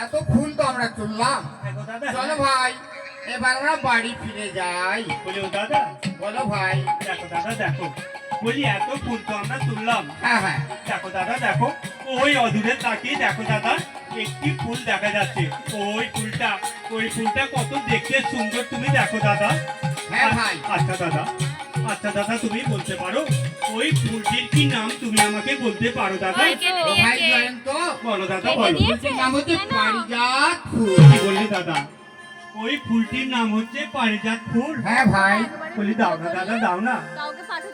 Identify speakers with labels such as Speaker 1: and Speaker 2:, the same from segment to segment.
Speaker 1: এত ফুল তো আমরা তুললাম, চলো ভাই এবার আমরা বাড়ি ফিরে যাই।
Speaker 2: বলি ও দাদা,
Speaker 1: বলো ভাই।
Speaker 2: দেখো দাদা দেখো, বলি এত ফুল তো আমরা তুললাম,
Speaker 1: হ্যাঁ হ্যাঁ
Speaker 2: দেখো দাদা দেখো, ওই অদূরে তাকিয়ে দেখো দাদা একটি ফুল দেখা যাচ্ছে। ওই ফুলটা কত দেখতে সুন্দর, তুমি দেখো দাদা।
Speaker 1: হ্যাঁ ভাই।
Speaker 2: আচ্ছা দাদা তুমি বলতে পারো ওই ফুলটির কি নাম, তুমি আমাকে বলতে পারো দাদা?
Speaker 1: ভাই জয়ন্ত,
Speaker 2: বলো দাদা বলো।
Speaker 1: ফুলটির নাম হচ্ছে পারিজাত ফুল।
Speaker 2: কি বললি দাদা? ওই ফুলটির নাম হচ্ছে পারিজাত ফুল?
Speaker 1: হ্যাঁ ভাই।
Speaker 2: বলি দাও না দাদা, দাও না,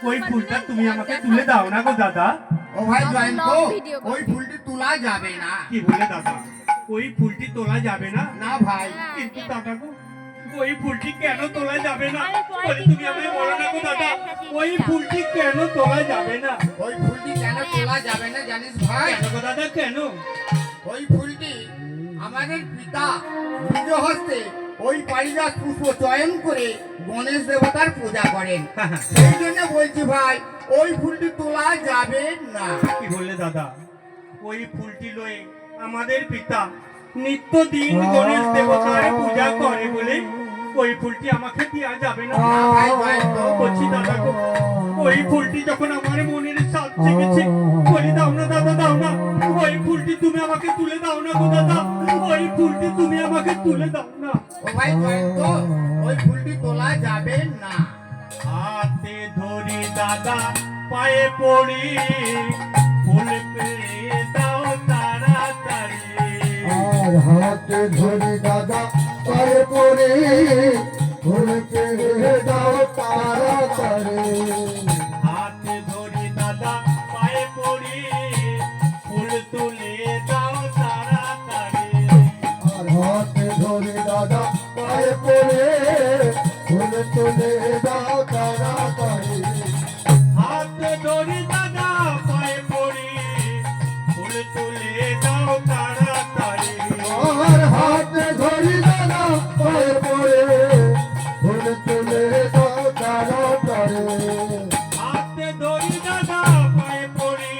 Speaker 2: ওই ফুলটা তুমি আমাকে তুলে দাও না গো দাদা।
Speaker 1: ও ভাই জয়ন্ত, ওই ফুলটি তোলা যাবে না।
Speaker 2: কি বলে দাদা? ওই ফুলটি তোলা যাবে না?
Speaker 1: না ভাই।
Speaker 2: কিন্তু দাদা গো, ওই ফুলটি কেন তোলা যাবে না? বলি তুমি আমাকে বলো না গো দাদা, ওই ফুলটি কেন তোলা যাবে না?
Speaker 1: ওই ফুলটি কেন তোলা যাবে না জানিস ভাই?
Speaker 2: কেন গো দাদা কেন?
Speaker 1: ওই ফুলটি আমাদের পিতা নিজ হস্তে ওই পারিজাত পুষ্প চয়ন করে গণেশ দেবতার পূজা করেন, সেই জন্য বলছি ভাই ওই ফুলটি তোলা যাবে না।
Speaker 2: কি বললে দাদা? ওই ফুলটি লয়ে আমাদের পিতা নিত্যদিন গণেশ দেবতার পূজা করে বলে ওই ফুলটি আমাকে দেওয়া যাবে না? বলছি দাদা গো, ওই ফুলটি যখন আমার মনের সাথ জেগেছে, বলি দাও না দাদা, দাও না, ওই ফুলটি তুমি আমাকে তুলে দাও না গো দাদা, ওই ফুলটি তুমি আমাকে তুলে দাও না।
Speaker 1: ও ভাই জয়ন্ত, ওই ফুলটি তোলা যাবে না।
Speaker 2: হাতে ধরি দাদা পায়ে পড়ি, ফুল পেয়ে দাও তাড়াতাড়ি।
Speaker 3: আর হাতে ধরি দাদা পায়ে পড়ি, ফুল পেয়ে দাও তাড়াতাড়ি।
Speaker 2: হাতে ধরি দাদা পায়ে পড়ি, ফুল তুলে দাও তাড়াতাড়ি।
Speaker 3: আর হাতে ধরি দাদা পায়ে পড়ে, ফুল তুলে দাও তাড়াতাড়ি।
Speaker 2: হাতে ধরি দাদা পায়ে পড়ি, ফুল তুলে দাও তাড়াতাড়ি।
Speaker 3: আর হাতে ধরি দাদা পায়ে পড়ে, ফুল তুলে দাও তাড়াতাড়ি।
Speaker 2: হাতে ধরি দাদা পায়ে পড়ি,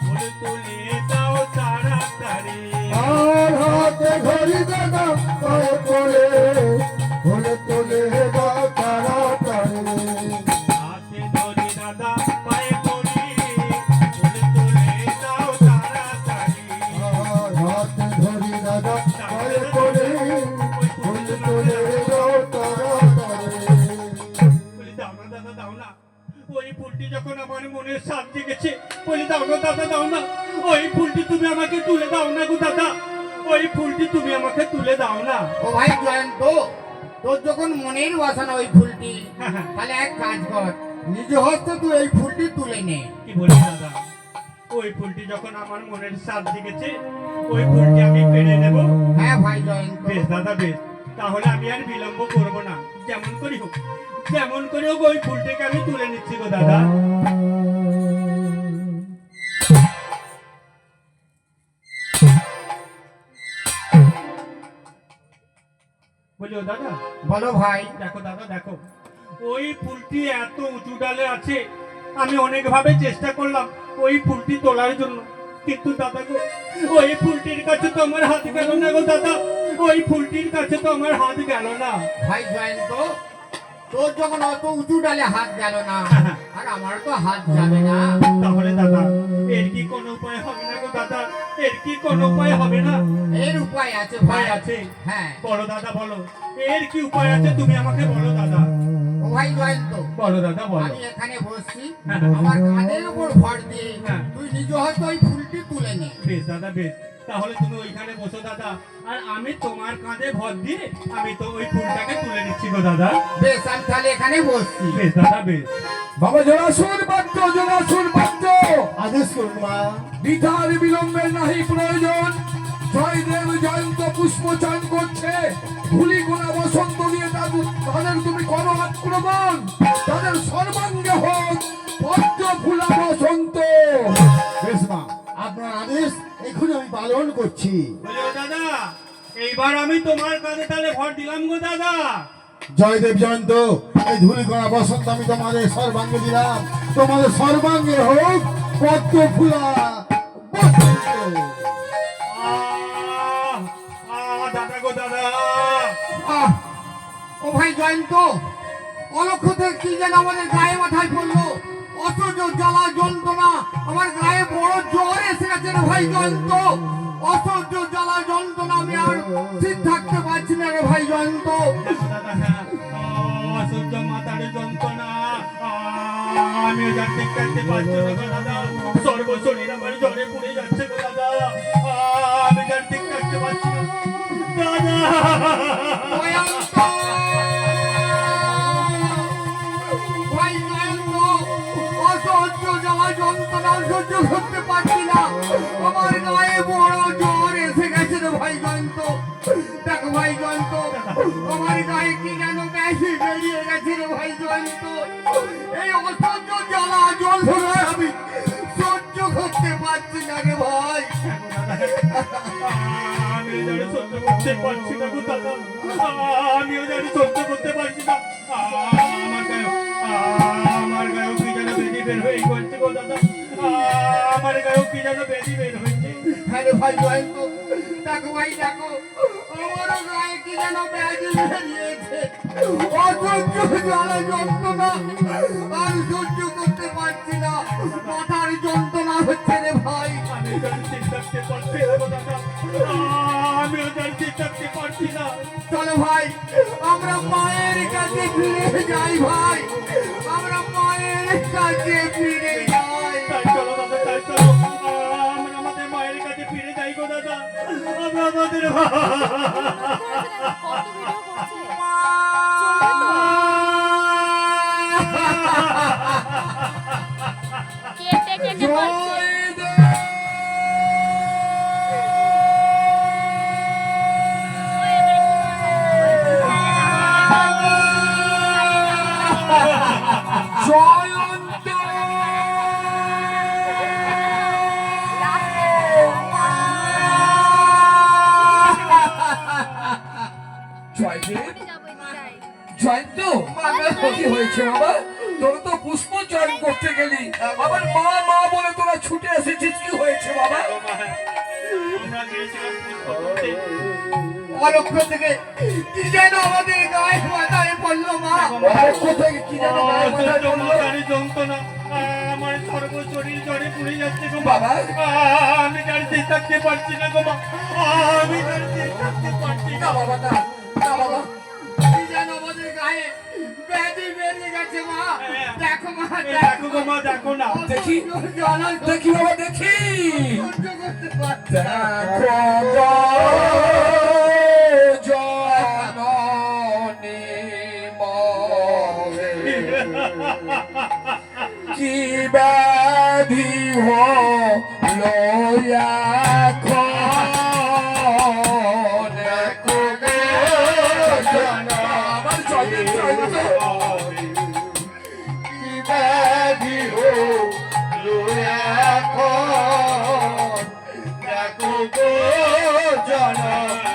Speaker 2: ফুল তুলে দাও তাড়াতাড়ি।
Speaker 3: আর হাতে ধরি দাদা পায়ে পড়ে, ফুল তুলে দাও তাড়াতাড়ি।
Speaker 2: হাতে ধরি দাদা পায়ে পড়ি, ফুল তুলে দাও তাড়াতাড়ি।
Speaker 3: আর হাতে ধরি দাদা পায়ে পড়ে, ফুল তুলে দাও তাড়াতাড়ি।
Speaker 2: বলি দাও না দাদা, দাও না, ওই ফুলটি যখন আমার মনের সাথ জেগেছে, বলি দাও না দাদা, দাও না, ওই ফুলটি তুমি আমাকে তুলে দাও না গো দাদা, ওই ফুলটি তুমি আমাকে তুলে দাও না।
Speaker 1: ও ভাই জয়ন্ত, তোর যখন মনের বাসনা ওই ফুলটি, তাহলে এক কাজ কর, নিজ হস্তে তুই এই ফুলটি তুলে নে।
Speaker 2: কি বলি দাদা? ওই ফুলটি যখন আমার মনের সাথ জেগেছে, ওই ফুলটি আমি পেড়ে নেব।
Speaker 1: হ্যাঁ ভাই জয়ন্ত।
Speaker 2: বেশ দাদা বেশ, তাহলে আমি আর বিলম্ব করব না, যেমন করি হোক ওই ফুলটিকে আমি তুলে নিচ্ছি গো দাদা। বলি ও দাদা,
Speaker 1: বলো ভাই।
Speaker 2: দেখো দাদা দেখো, ওই ফুলটি এত উঁচু ডালে আছে, আমি অনেক ভাবে চেষ্টা করলাম ওই ফুলটি তোলার জন্য, কিন্তু দাদা গো, ওই ফুলটির কাছে তো আমার হাত গেল না গো দাদা, ওই ফুলটির কাছে তো আমার হাত গেল না।
Speaker 1: ভাই জয়ন্ত, তোর যখন অত উঁচু ডালে হাত গেল না, আর আমার তো হাত যাবে না।
Speaker 2: তাহলে দাদা এর কি কোনো উপায় হবে না গো দাদা? এর কি কোনো উপায় হবে না?
Speaker 1: এর উপায় আছে ভাই।
Speaker 2: উপায় আছে?
Speaker 1: হ্যাঁ,
Speaker 2: বলো দাদা বলো, এর কি উপায় আছে তুমি আমাকে বলো দাদা।
Speaker 1: ও ভাই জয়ন্ত,
Speaker 2: বলো দাদা বলো।
Speaker 1: আমি এখানে বসছি,
Speaker 2: হ্যাঁ।
Speaker 1: আমার কাঁধের উপর ভর দিয়ে
Speaker 2: হ্যাঁ।
Speaker 1: তুই নিজ হয়তো ওই ফুলটি তুলে নে।
Speaker 2: বেশ দাদা বেশ, তাহলে তুমি ওইখানে বসো দাদা, আর আমি তোমার কাঁধে ভর দিয়ে আমি তো ওই ফুলটাকে তুলে নিচ্ছি গো দাদা।
Speaker 1: বেশ, আমি তাহলে এখানে বসছি।
Speaker 2: বেশ দাদা বেশ।
Speaker 3: বাবা জলাসুর পাত্র, জলাসুর পাত্র,
Speaker 4: আদেশ করুন মা।
Speaker 3: বিধার বিলম্বের নাহি প্রয়োজন। জয়দেব জয়ন্ত পুষ্প চান করছে, ধুলি গোনা বসন্ত নিয়ে তাদের তুমি করো আক্রমণ, তাদের সর্বাঙ্গে হোক পদ্ম ফুলা বসন্ত।
Speaker 4: বেশ মা, আপনার আদেশ এখনই আমি পালন করছি।
Speaker 2: বলো দাদা, এইবার আমি তোমার কাঁধে তাহলে ভর দিলাম গো দাদা।
Speaker 4: জয়দেব জয়ন্ত, এই ধুলি করা বসন্ত আমি তোমাদের সর্বাঙ্গে দিলাম, তোমাদের সর্বাঙ্গে হোক পদ্ম ফুলা বসন্ত।
Speaker 2: দাদা গো দাদা।
Speaker 1: আহ, ও ভাই জয়ন্ত, অলক্ষ থেকে কি যেন আমাদের গায়ে মাথায় পড়লো, অসহ্য জ্বালা যন্ত্রণা, আমার গায়ে বড় জ্বর এসে গেছে রে ভাই জয়ন্ত। অসহ্য জ্বালা যন্ত্রণা, আমি আর ঠিক থাকতে পারছি না রে ভাই জয়ন্ত।
Speaker 2: অসহ্য মাথার যন্ত্রণা, আমিও যা ঠিক থাকতে পারছি না গো দাদা। সর্বশরীর আমার জ্বরে পুড়ে যাচ্ছে গো দাদা, আমি যা ঠিক থাকতে পারছি না দাদা।
Speaker 1: জয়ন্ত, ভাই জয়ন্ত, অসহ্য জ্বালা যন্ত্রণা সহ্য করতে পারছি না, আমার গায়ে বড় জ্বর এসে গেছে রে ভাই জয়ন্ত। দেখো ভাই জয়ন্ত, আমার গায়ে কি যেন বেশি বেরিয়ে গেছে রে ভাই জয়ন্ত। এই অসহ্য জ্বালা যন্ত্রণা আমি সহ্য করতে পারছি না রে ভাই।
Speaker 2: আমিও জানি সহ্য করতে পারছি না গো দাদা, আমিও জানি সহ্য করতে পারছি না। আমার গায়েও কি যেন বেদি বের হয়ে গেছে গো দাদা, আমার গায়েও কি যেন বেদি বের হয়েছে।
Speaker 1: হ্যাঁ রে ভাই জয়ন্ত, দেখো ভাই দেখো, আমারও গায়ে কি যেন ব্যাধি বেরিয়েছে। অসহ্য জ্বালা যন্ত্রণা আর সহ্য করতে পারছি না, মাথার যন্ত্রণা হচ্ছে রে ভাই।
Speaker 2: আমিও জানি ঠিক থাকতে পারছি না গো দাদা, আমিও জানি ঠিক থাকতে পারছি না।
Speaker 1: চলো ভাই, আমরা মায়ের কাছে ফিরে যাই ভাই, আমরা মায়ের কাছে ফিরে যাই।
Speaker 2: তাই চলো দাদা, তাই চলো, আমরা আমাদের মায়ের কাছে ফিরে যাই গো দাদা। আমরা আমাদের
Speaker 5: কেটে কেটে পড়ছে।
Speaker 3: জয়ন্ত জয়দেব জয়ন্ত, কি হয়েছে বাবা? তোরা তো পুষ্প চয়ন করতে গেলি, আবার মা মা বলে তোরা ছুটে এসেছিস, কি হয়েছে বাবা?
Speaker 2: আমরা গিয়েছিলাম পুষ্প করতে।
Speaker 1: অলক্ষ থেকে কি যেন আমাদের গায়ে মাথায় পড়লো মা।
Speaker 3: অলক্ষ থেকে কি যেন গায়ে মাথায় পড়লো?
Speaker 2: মাথার যন্ত্রণা, আমার সর্বশরীর জ্বরে পুড়ে যাচ্ছে গো
Speaker 3: বাবা।
Speaker 2: আমি আর ঠিক থাকতে পারছি না গো মা, আমি আর ঠিক থাকতে পারছি
Speaker 3: না
Speaker 2: না।
Speaker 3: বাবা, না না বাবা,
Speaker 1: কি যেন আমাদের গায়ে ব্যাধি বেরিয়ে গেছে মা। দেখো মা,
Speaker 2: দেখো গো মা, দেখো না।
Speaker 3: দেখি
Speaker 1: জ্বালা
Speaker 3: দেখি বাবা, দেখি
Speaker 1: সহ্য করতে পারছি না।
Speaker 3: দেখো জননী মহে কি ব্যাধি হলো এখন। দেখো আমার জয়দেব জয়ন্ত, কি ব্যাধি হলো এখন। দেখো গো জননী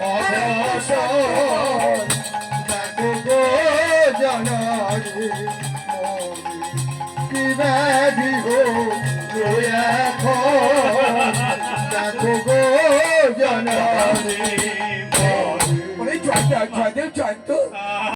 Speaker 4: অবসর দেখো গো জানারে কি ব্যাধি গো এখন দেখো গো জানারে
Speaker 3: জয়দেব জয়ন্ত